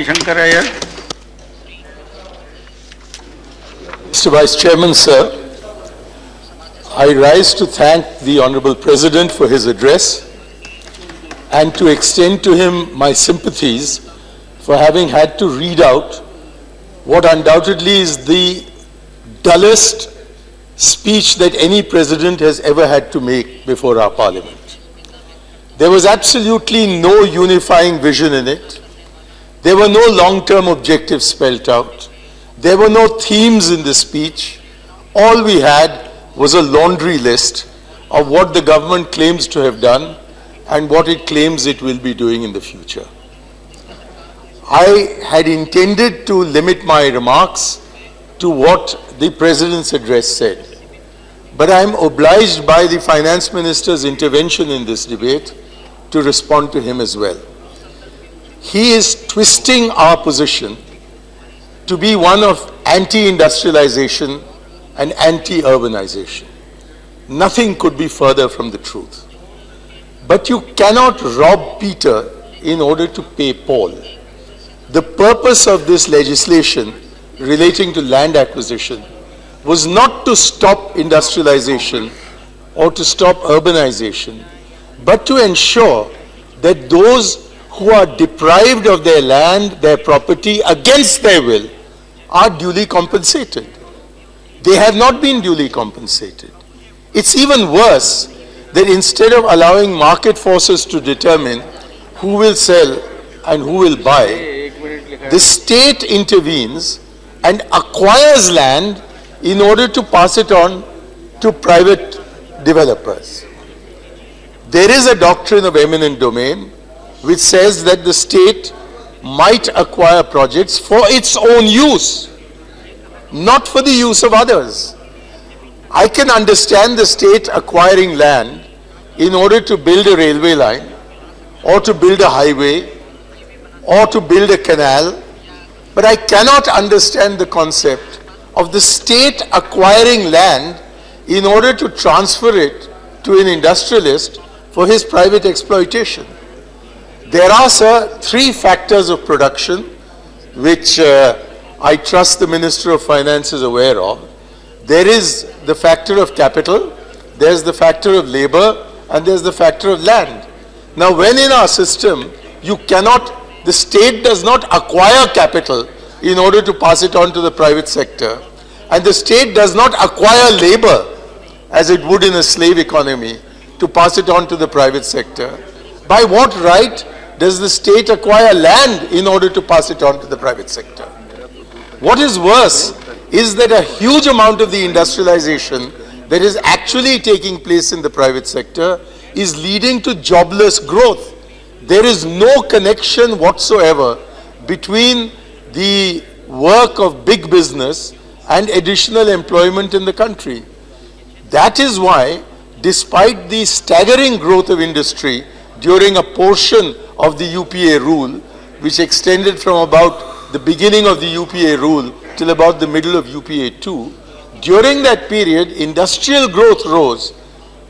Shankar Aiyar. Mr. Vice Chairman, sir, I rise to thank the Honorable President for his address and to extend to him my sympathies for having had to read out what undoubtedly is the dullest speech that any president has ever had to make before our parliament. There was absolutely no unifying vision in it. There were no long-term objectives spelled out. There were no themes in the speech. All we had was a laundry list of what the government claims to have done and what it claims it will be doing in the future. I had intended to limit my remarks to what the President's address said. But I am obliged by the Finance Minister's intervention in this debate to respond to him as well. He is twisting our position to be one of anti-industrialization and anti-urbanization. Nothing could be further from the truth. But you cannot rob Peter in order to pay Paul. The purpose of this legislation relating to land acquisition was not to stop industrialization or to stop urbanization, but to ensure that those who are deprived of their land, their property against their will, are duly compensated. They have not been duly compensated. It's even worse that instead of allowing market forces to determine who will sell and who will buy, the state intervenes and acquires land in order to pass it on to private developers. There is a doctrine of eminent domain which says that the state might acquire projects for its own use, not for the use of others. I can understand the state acquiring land in order to build a railway line, or to build a highway, or to build a canal, but I cannot understand the concept of the state acquiring land in order to transfer it to an industrialist for his private exploitation. There are, sir, three factors of production which I trust the Minister of Finance is aware of. There is the factor of capital, there's the factor of labor, and there's the factor of land. Now, when in our system, the state does not acquire capital in order to pass it on to the private sector, and the state does not acquire labor, as it would in a slave economy, to pass it on to the private sector. By what right does the state acquire land in order to pass it on to the private sector? What is worse is that a huge amount of the industrialization that is actually taking place in the private sector is leading to jobless growth. There is no connection whatsoever between the work of big business and additional employment in the country. That is why, despite the staggering growth of industry during a portion of the UPA rule, which extended from about the beginning of the UPA rule till about the middle of UPA 2, during that period, industrial growth rose,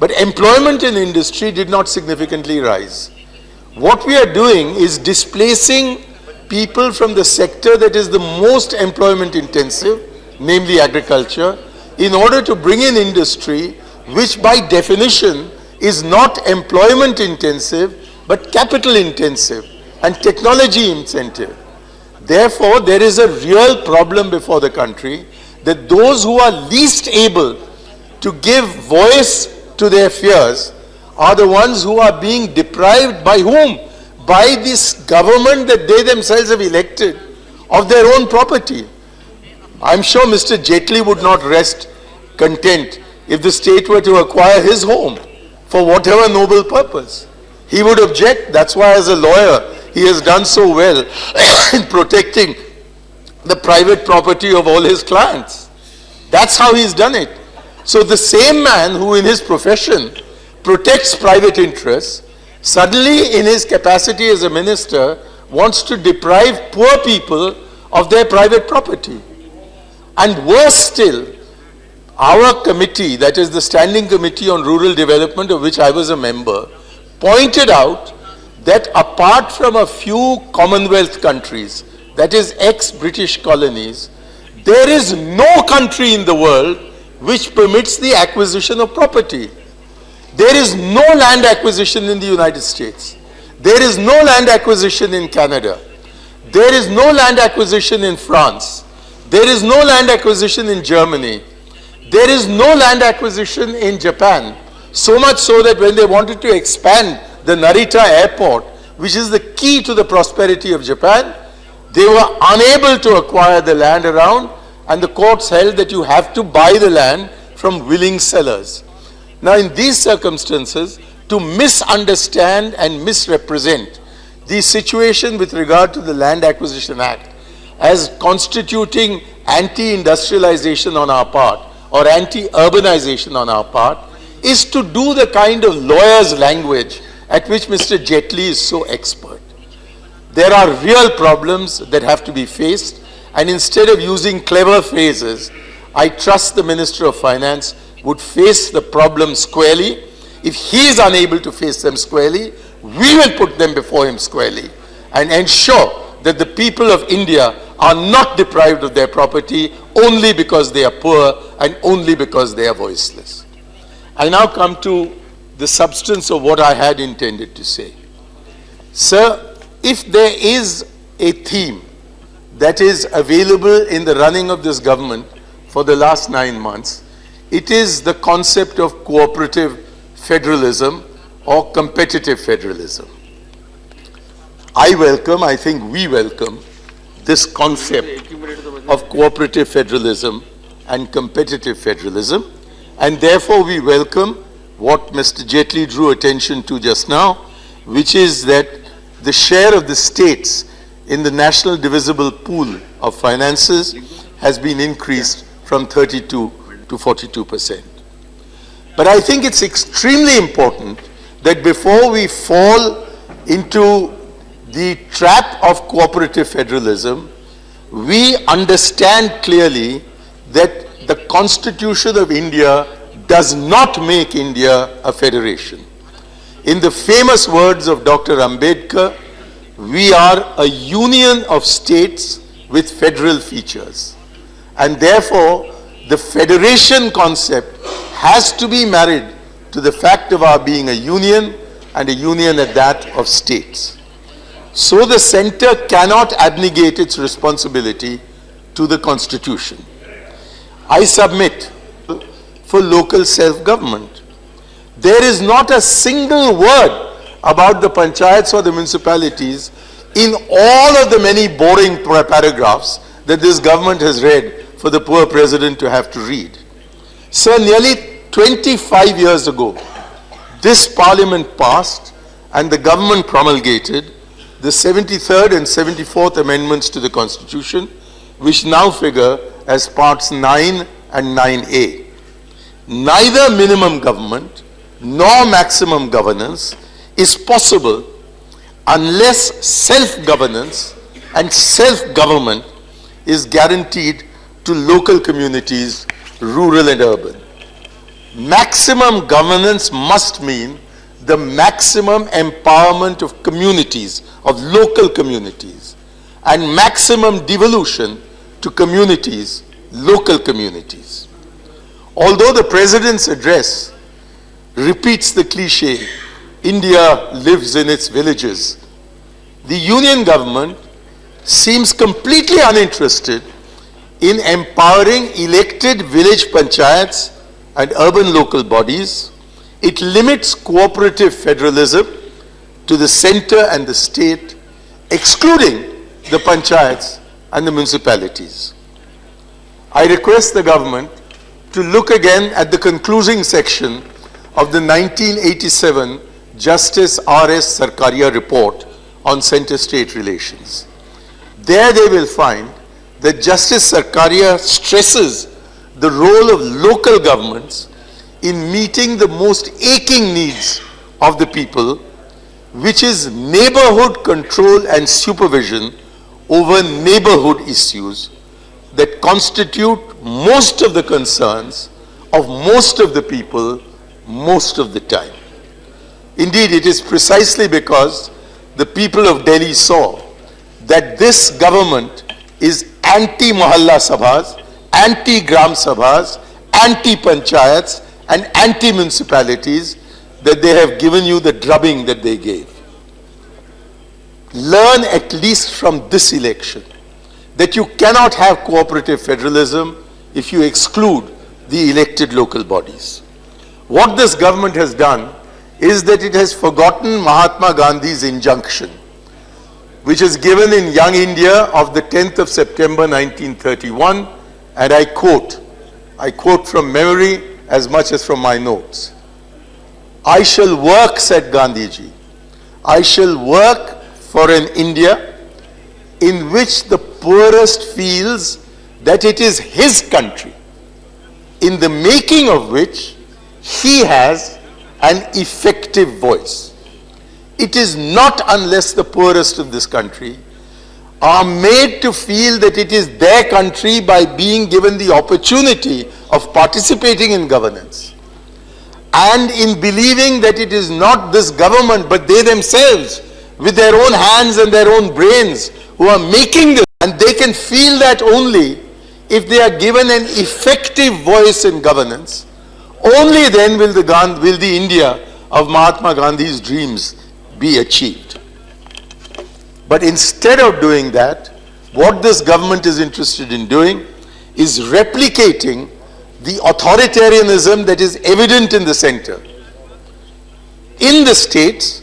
but employment in industry did not significantly rise. What we are doing is displacing people from the sector that is the most employment intensive, namely agriculture, in order to bring in industry, which by definition is not employment intensive, but capital intensive and technology intensive. Therefore, there is a real problem before the country that those who are least able to give voice to their fears are the ones who are being deprived by whom? By this government that they themselves have elected of their own property. I'm sure Mr. Jaitley would not rest content if the state were to acquire his home for whatever noble purpose. He would object. That's why, as a lawyer, he has done so well in protecting the private property of all his clients. That's how he's done it. So the same man who in his profession protects private interests, suddenly in his capacity as a minister wants to deprive poor people of their private property. And worse still, our committee, that is the Standing Committee on Rural Development, of which I was a member, pointed out that apart from a few Commonwealth countries, that is ex-British colonies, there is no country in the world which permits the acquisition of property. There is no land acquisition in the United States. There is no land acquisition in Canada. There is no land acquisition in France. There is no land acquisition in Germany. There is no land acquisition in Japan. So much so that when they wanted to expand the Narita airport, which is the key to the prosperity of Japan, they were unable to acquire the land around, and the courts held that you have to buy the land from willing sellers. Now, in these circumstances, to misunderstand and misrepresent the situation with regard to the Land Acquisition Act as constituting anti-industrialization on our part or anti-urbanization on our part is to do the kind of lawyer's language at which Mr. Jaitley is so expert. There are real problems that have to be faced, and instead of using clever phrases, I trust the Minister of Finance would face the problem squarely. If he is unable to face them squarely, we will put them before him squarely and ensure that the people of India are not deprived of their property only because they are poor and only because they are voiceless. I now come to the substance of what I had intended to say. Sir, if there is a theme that is available in the running of this government for the last 9 months, it is the concept of cooperative federalism or competitive federalism. I think we welcome this concept of cooperative federalism and competitive federalism, and therefore we welcome what Mr. Jaitley drew attention to just now, which is that the share of the states in the national divisible pool of finances has been increased from 32 to 42%. But I think it's extremely important that before we fall into the trap of cooperative federalism, we understand clearly that the Constitution of India does not make India a federation. In the famous words of Dr. Ambedkar, we are a union of states with federal features. And therefore, the federation concept has to be married to the fact of our being a union, and a union at that of states. So the center cannot abnegate its responsibility to the Constitution. I submit for local self-government. There is not a single word about the panchayats or the municipalities in all of the many boring paragraphs that this government has read for the poor president to have to read. Sir, nearly 25 years ago, this parliament passed and the government promulgated the 73rd and 74th amendments to the Constitution, which now figure as parts 9 and 9A. Neither minimum government nor maximum governance is possible unless self-governance and self-government is guaranteed to local communities, rural and urban. Maximum governance must mean the maximum empowerment of communities, of local communities, and maximum devolution to communities, local communities. Although the President's address repeats the cliche, India lives in its villages, the Union government seems completely uninterested in empowering elected village panchayats and urban local bodies. It limits cooperative federalism to the center and the state, excluding the panchayats and the municipalities. I request the government to look again at the concluding section of the 1987 Justice R.S. Sarkaria report on center-state relations. There they will find that Justice Sarkaria stresses the role of local governments in meeting the most aching needs of the people, which is neighborhood control and supervision over neighborhood issues that constitute most of the concerns of most of the people most of the time. Indeed, it is precisely because the people of Delhi saw that this government is anti-Mohalla Sabhas, anti-Gram Sabhas, anti-Panchayats and anti-municipalities, that they have given you the drubbing that they gave. Learn at least from this election that you cannot have cooperative federalism if you exclude the elected local bodies. What this government has done is that it has forgotten Mahatma Gandhi's injunction, which is given in Young India of the 10th of September 1931, and I quote from memory as much as from my notes. I shall work, said Gandhiji, I shall work for an India in which the poorest feels that it is his country, in the making of which he has an effective voice. It is not unless the poorest of this country are made to feel that it is their country by being given the opportunity of participating in governance, and in believing that it is not this government but they themselves with their own hands and their own brains who are making this, and they can feel that only if they are given an effective voice in governance. Only then will the India of Mahatma Gandhi's dreams be achieved. But instead of doing that, what this government is interested in doing is replicating the authoritarianism that is evident in the center, in the states,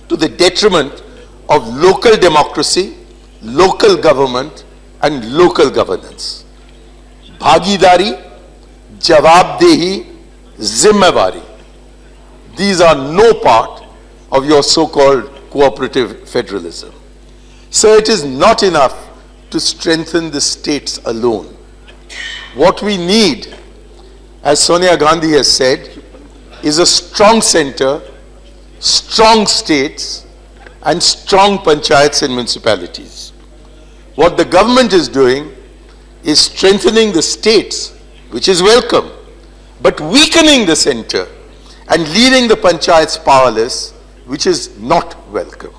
to the detriment of local democracy, local government, and local governance. Bhagidari, Jawabdehi, Zimmewari. These are no part of your so-called cooperative federalism. So it is not enough to strengthen the states alone. What we need, as Sonia Gandhi has said, is a strong center, strong states, and strong panchayats and municipalities. What the government is doing is strengthening the states, which is welcome, but weakening the center and leaving the panchayats powerless, which is not welcome.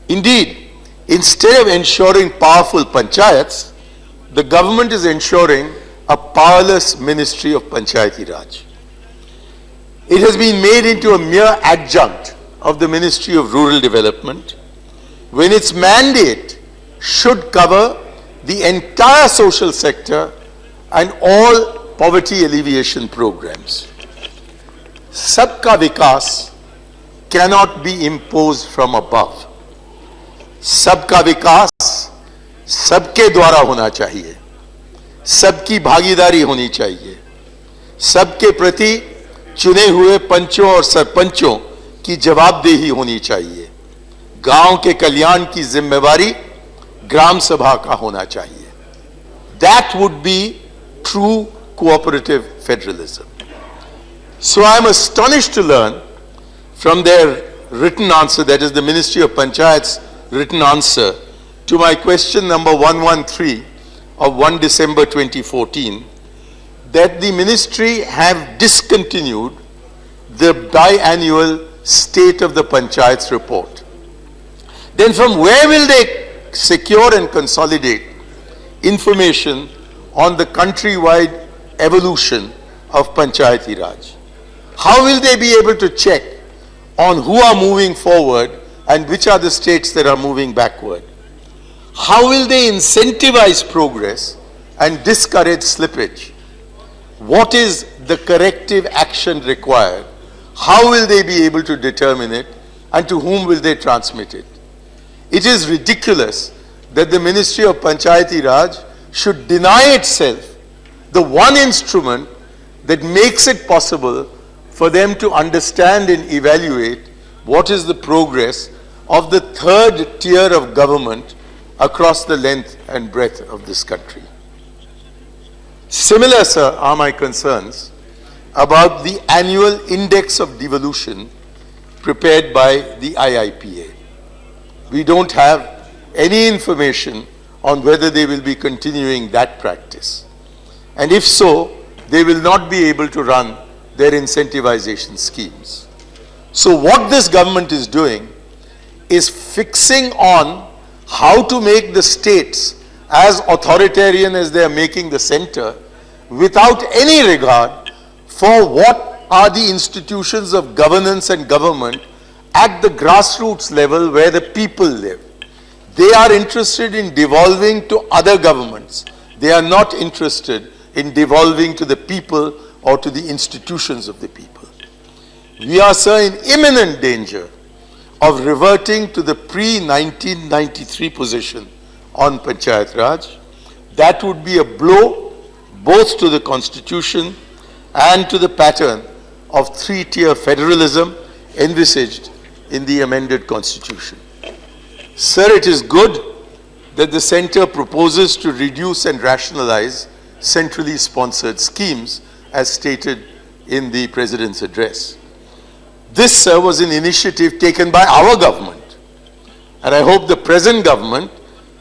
Indeed, instead of ensuring powerful panchayats, the government is ensuring a powerless Ministry of Panchayati Raj. It has been made into a mere adjunct of the Ministry of Rural Development, when its mandate should cover the entire social sector and all poverty alleviation programs. Sabka Vikas cannot be imposed from above. सबका विकास सबके द्वारा होना चाहिए, सबकी भागीदारी होनी चाहिए, सबके प्रति चुने हुए पंचों और सरपंचों की जवाबदेही होनी चाहिए, गांव के कल्याण की जिम्मेवारी ग्राम सभा का होना चाहिए. That would be true cooperative federalism. So I am astonished to learn from their written answer, that is the Ministry of Panchayats written answer to my question number 113 of 1 December 2014, that the ministry have discontinued the biannual State of the Panchayats report. Then from where will they secure and consolidate information on the countrywide evolution of Panchayati Raj? How will they be able to check on who are moving forward and which are the states that are moving backward? How will they incentivize progress and discourage slippage? What is the corrective action required? How will they be able to determine it, and to whom will they transmit it? It is ridiculous that the Ministry of Panchayati Raj should deny itself the one instrument that makes it possible for them to understand and evaluate what is the progress of the third tier of government across the length and breadth of this country. Similar, sir, are my concerns about the annual index of devolution prepared by the IIPA. We don't have any information on whether they will be continuing that practice. And if so, they will not be able to run their incentivization schemes. So what this government is doing is fixing on how to make the states as authoritarian as they are making the center, without any regard for what are the institutions of governance and government at the grassroots level where the people live. They are interested in devolving to other governments. They are not interested in devolving to the people or to the institutions of the people. We are, sir, in imminent danger of reverting to the pre-1993 position on Panchayat Raj. That would be a blow both to the Constitution and to the pattern of three-tier federalism envisaged in the amended Constitution. Sir, it is good that the Centre proposes to reduce and rationalize centrally sponsored schemes as stated in the President's address. This, sir, was an initiative taken by our government, and I hope the present government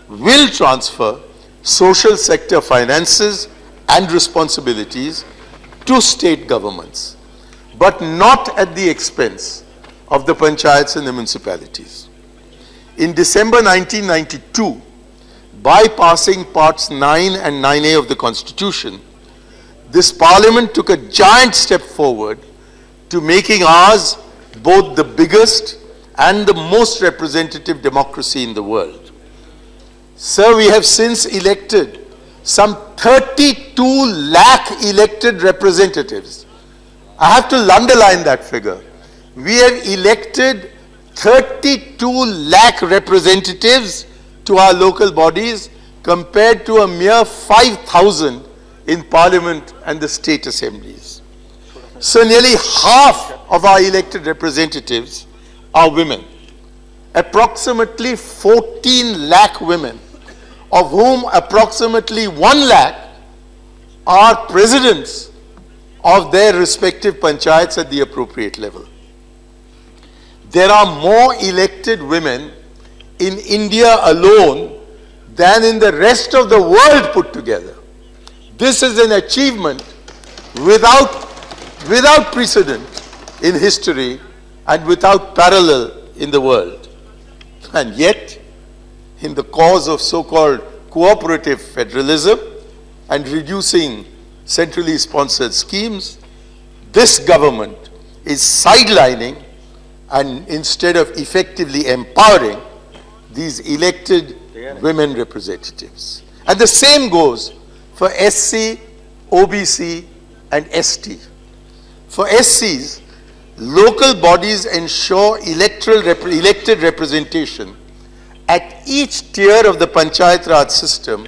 will transfer social sector finances and responsibilities to state governments, but not at the expense of the panchayats and the municipalities. In December 1992, by passing parts 9 and 9A of the Constitution, this Parliament took a giant step forward to making ours both the biggest and the most representative democracy in the world. Sir, we have since elected some 32 lakh elected representatives. I have to underline that figure. We have elected 32 lakh representatives to our local bodies compared to a mere 5,000 in Parliament and the state assemblies. So nearly half of our elected representatives are women. Approximately 14 lakh women, of whom approximately 1 lakh are presidents of their respective panchayats at the appropriate level. There are more elected women in India alone than in the rest of the world put together. This is an achievement without precedent in history and without parallel in the world. And yet, in the cause of so-called cooperative federalism and reducing centrally sponsored schemes, this government is sidelining and instead of effectively empowering these elected women representatives. And the same goes for SC, OBC and ST. For SCs, local bodies ensure elected representation at each tier of the Panchayat Raj system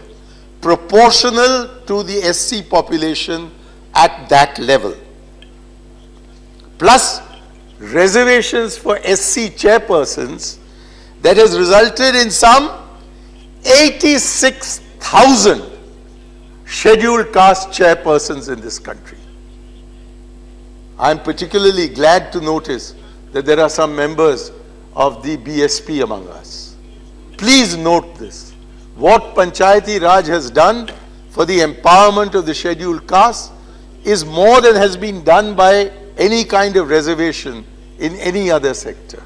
proportional to the SC population at that level. Plus, reservations for SC chairpersons that has resulted in some 86,000 scheduled caste chairpersons in this country. I am particularly glad to notice that there are some members of the BSP among us. Please note this. What Panchayati Raj has done for the empowerment of the scheduled caste is more than has been done by any kind of reservation in any other sector.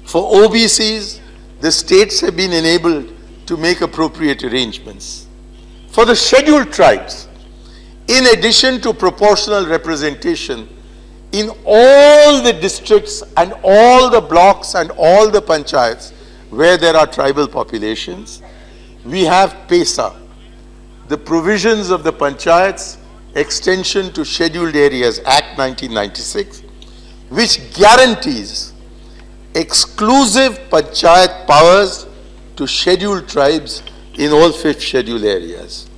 For OBCs, the states have been enabled to make appropriate arrangements. For the scheduled tribes, in addition to proportional representation in all the districts and all the blocks and all the panchayats where there are tribal populations, we have PESA, the Provisions of the Panchayats Extension to Scheduled Areas Act 1996, which guarantees exclusive panchayat powers to scheduled tribes in all 5th schedule areas.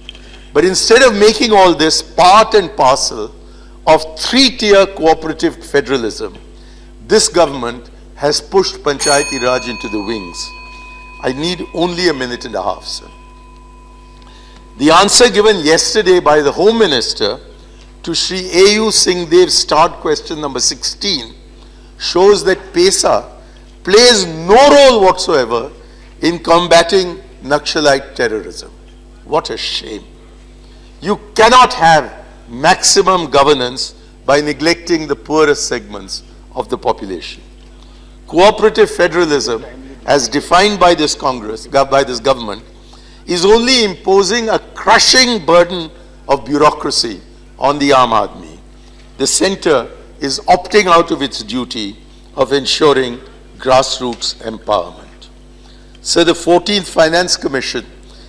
But instead of making all this part and parcel of 3-tier cooperative federalism, this government has pushed Panchayati Raj into the wings. I need only a minute and a half, sir. The answer given yesterday by the Home Minister to Shri A.U. Singhdev start question number 16 shows that PESA plays no role whatsoever in combating Naxalite terrorism. What a shame. You cannot have maximum governance by neglecting the poorest segments of the population. Cooperative federalism as defined by this Congress, by this government, is only imposing a crushing burden of bureaucracy on the Aam Aadmi. The centre is opting out of its duty of ensuring grassroots empowerment. So the 14th Finance Commission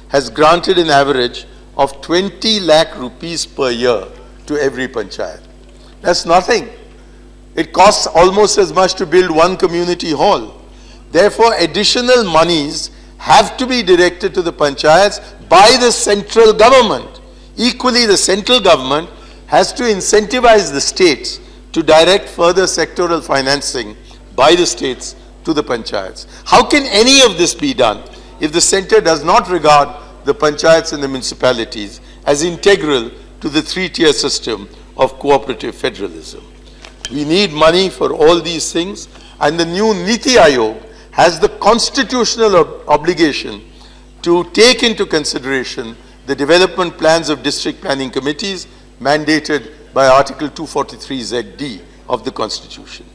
has granted an average of 20 lakh rupees per year to every panchayat. That's nothing. It costs almost as much to build one community hall. Therefore, additional monies have to be directed to the panchayats by the central government. Equally, the central government has to incentivize the states to direct further sectoral financing by the states to the panchayats. How can any of this be done if the centre does not regard the panchayats and the municipalities as integral to the three-tier system of cooperative federalism? We need money for all these things, and the new Niti Aayog has the constitutional obligation to take into consideration the development plans of district planning committees mandated by Article 243ZD of the Constitution.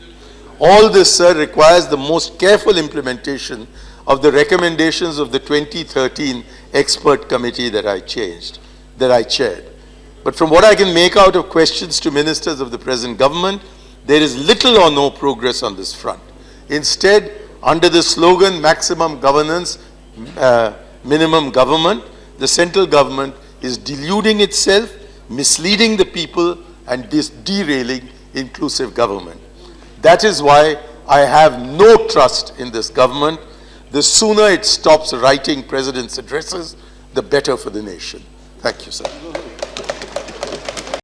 All this, sir, requires the most careful implementation of the recommendations of the 2013 expert committee that I chaired. But from what I can make out of questions to ministers of the present government, there is little or no progress on this front. Instead, under the slogan maximum governance, minimum government, the central government is deluding itself, misleading the people, and derailing inclusive government. That is why I have no trust in this government. The sooner it stops writing president's addresses, the better for the nation. Thank you, sir.